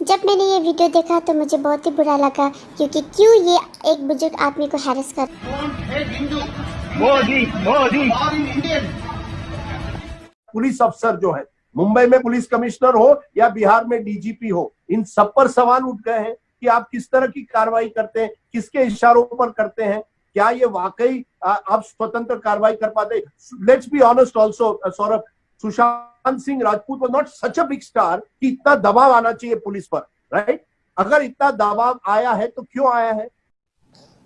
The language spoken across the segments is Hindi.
जब मैंने ये वीडियो देखा तो मुझे बहुत ही बुरा लगा, क्योंकि क्यों ये एक बुजुर्ग आदमी को हैरेस कर। पुलिस अफसर जो है, मुंबई में पुलिस कमिश्नर हो या बिहार में डीजीपी हो, इन सब पर सवाल उठ गए हैं कि आप किस तरह की कार्रवाई करते हैं, किसके इशारों पर करते हैं, क्या ये वाकई आप स्वतंत्र कार्रवाई कर पाते। Let's be honest also Saurabh, Sushant Singh Rajput was not such a big star कि इतना दबाव आना चाहिए पुलिस पर, राइट? अगर इतना दबाव आया है तो क्यों आया है?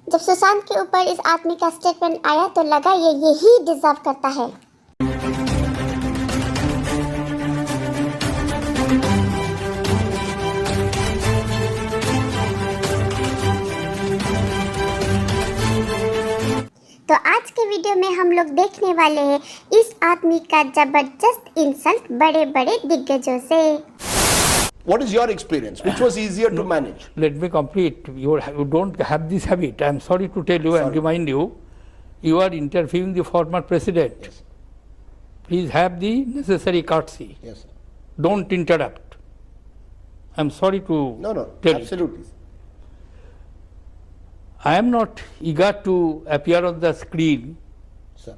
जब सुशांत के ऊपर इस आदमी का स्टेटमेंट आया तो लगा ये यही डिजर्व करता है। तो आज के वीडियो में हम लोग देखने वाले हैं इस आदमी का जबरदस्त इंसल्ट बड़े बड़े दिग्गजों से। What is your experience? Which was easier to manage? Let me complete. You don't have this habit. I am sorry to tell you and remind you, you are interviewing the former president. Yes. Please have the necessary courtesy. Yes, sir. Don't interrupt. I am sorry to No, tell absolutely. you. I am not eager to appear on the screen. Sir.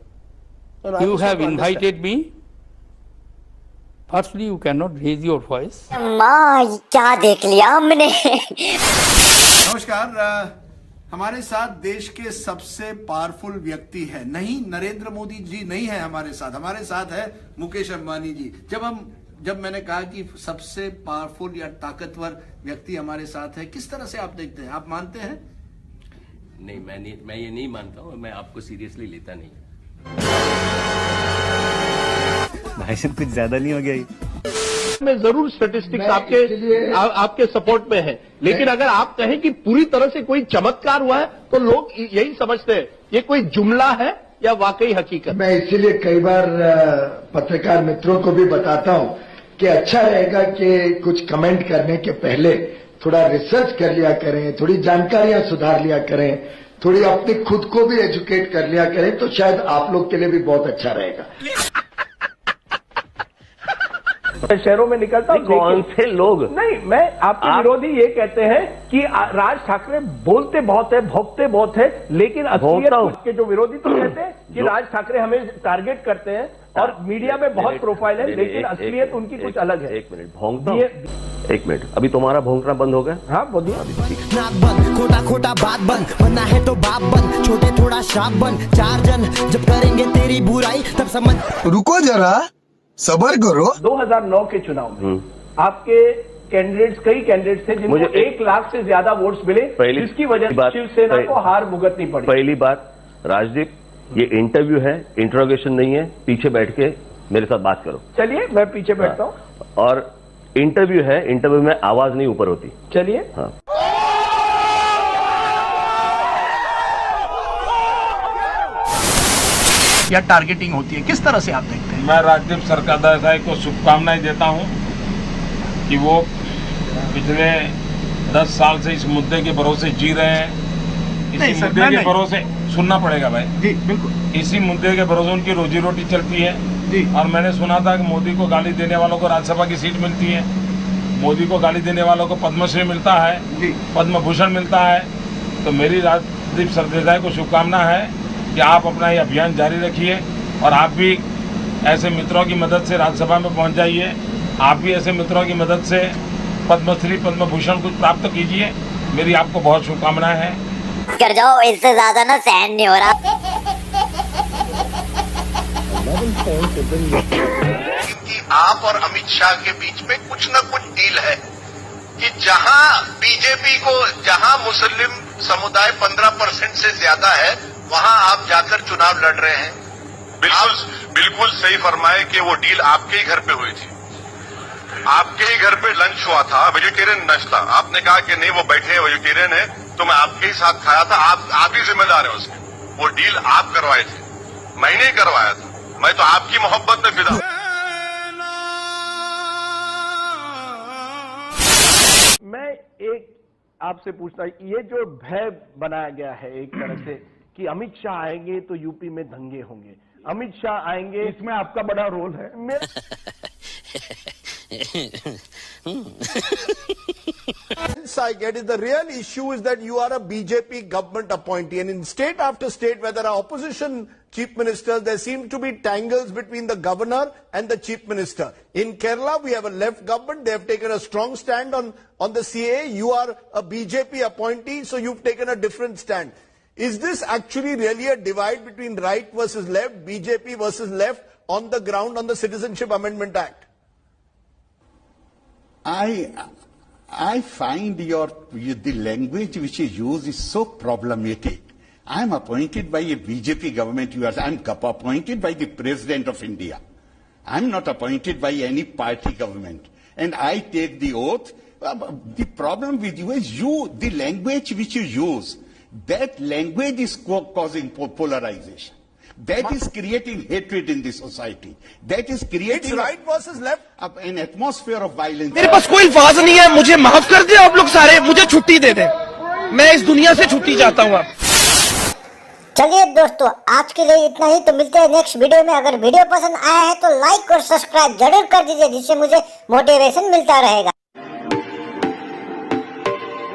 No, You have invited me. Firstly, you cannot raise your voice. माँ क्या देख लिया हमने। नमस्कार, हमारे साथ देश के सबसे पावरफुल व्यक्ति है, नहीं नरेंद्र मोदी जी नहीं है हमारे साथ है मुकेश अंबानी जी। जब मैंने कहा कि सबसे पावरफुल या ताकतवर व्यक्ति हमारे साथ है, किस तरह से आप देखते हैं, आप मानते हैं? नहीं, मैं ये नहीं मानता हूँ, मैं आपको सीरियसली लेता नहीं। भाई साहब कुछ ज्यादा नहीं हो गया ये? में जरूर स्टेटिस्टिक्स आपके सपोर्ट में है, लेकिन अगर आप कहें कि पूरी तरह से कोई चमत्कार हुआ है तो लोग यही समझते हैं ये कोई जुमला है या वाकई हकीकत। मैं इसीलिए कई बार पत्रकार मित्रों को भी बताता हूं कि अच्छा रहेगा कि कुछ कमेंट करने के पहले थोड़ा रिसर्च कर लिया करें, थोड़ी जानकारियां सुधार लिया करें, थोड़ी अपनी खुद को भी एजुकेट कर लिया करें, तो शायद आप लोग के लिए भी बहुत अच्छा रहेगा। शहरों में निकलता हूं, कौन से लोग? नहीं, मैं आपके विरोधी ये कहते हैं कि राज ठाकरे बोलते बहुत है, भोंकते बहुत है, लेकिन असलियत के जो विरोधी तो कहते हैं कि राज ठाकरे हमें टारगेट करते हैं और मीडिया में बहुत प्रोफाइल है, लेकिन असलियत उनकी कुछ अलग है। एक मिनट भोंकता हूं, एक मिनट, अभी तुम्हारा भोंकना बंद हो गया? हाँ बोलिए। नाक बंद, खोटा खोटा बात बंद, बनना है तो बाप बंद, छोटे थोड़ा शाप बंद, चार जन जब करेंगे तेरी बुराई तब समझ। रुको जरा, सबर करो। 2009 के चुनाव में आपके कैंडिडेट्स, कई कैंडिडेट्स थे जिनको 1 लाख से ज्यादा वोट्स मिले, जिसकी वजह से शिवसेना को हार भुगतनी पड़ी। पहली बात राजदीप, ये इंटरव्यू है, इंट्रोगेशन नहीं है, पीछे बैठ के मेरे साथ बात करो। चलिए मैं पीछे बैठता हूँ। और इंटरव्यू है, इंटरव्यू में आवाज नहीं ऊपर होती। चलिए। हाँ। या टारगेटिंग होती है, किस तरह से आप देखते हैं? मैं राजदीप सरकारदासाई को शुभकामनाएं देता हूं कि वो पिछले 10 साल से इस मुद्दे के भरोसे जी रहे हैं। इसी मुद्दे के भरोसे सुनना पड़ेगा भाई जी, बिल्कुल। इसी मुद्दे के भरोसे उनकी रोजी रोटी चलती है जी। और मैंने सुना था कि मोदी को गाली देने वालों को राज्यसभा की सीट मिलती है, मोदी को गाली देने वालों को पद्मश्री मिलता है, पद्म भूषण मिलता है। तो मेरी राजदीप सरदेसाई को शुभकामना है कि आप अपना ये अभियान जारी रखिए और आप भी ऐसे मित्रों की मदद से राज्यसभा में पहुंच जाइए। आप भी ऐसे मित्रों की मदद से पद्मश्री, पद्म भूषण कुछ प्राप्त कीजिए। मेरी आपको बहुत शुभकामनाएं हैं। कर जाओ, इससे ज्यादा ना सहन नहीं हो रहा। कि आप और अमित शाह के बीच में कुछ न कुछ डील है कि जहां बीजेपी को, जहां मुस्लिम समुदाय 15% से ज्यादा है, वहां आप जाकर चुनाव लड़ रहे हैं। बिल्कुल सही फरमाए कि वो डील आपके ही घर पे हुई थी, आपके ही घर पे लंच हुआ था, वेजिटेरियन लंच था। आपने कहा कि नहीं वो बैठे हैं वेजिटेरियन है, तो मैं आपके ही साथ खाया था, आप ही जिम्मेदार हैं उसके। वो डील आप करवाए थे, मैंने ही करवाया था। मैं तो आपकी मोहब्बत में फिदा। मैं एक आपसे पूछना, ये जो भय बनाया गया है एक तरह से कि अमित शाह आएंगे तो यूपी में दंगे होंगे, अमित शाह आएंगे, इसमें आपका बड़ा रोल है। sense I get is the real issue is that you are a BJP government appointee, and in state after state where there are opposition chief ministers, there seem to be tangles between the governor and the chief minister. In Kerala, we have a left government. They have taken a strong stand on the CAA. You are a BJP appointee, so you've taken a different stand. Is this actually really a divide between right versus left, BJP versus left on the ground on the Citizenship Amendment Act? I find the language which is used is so problematic. I am appointed by a BJP government. I am appointed by the President of India. I am not appointed by any party government. And I take the oath. The problem with you is the language which you use, that language is causing polarization. That is creating hatred in the society. That is creating... It's right versus left. An atmosphere of violence. मेरे पास कोई अल्फाज नहीं है, मुझे माफ कर दे आप लोग सारे, मुझे छुट्टी दे दें, मैं इस दुनिया से छुट्टी चाहता हूँ। चलिए दोस्तों, आज के लिए इतना ही। तो मिलते हैं नेक्स्ट वीडियो में। अगर वीडियो पसंद आया है तो लाइक और सब्सक्राइब जरूर कर दीजिए, जिससे मुझे मोटिवेशन मिलता रहेगा।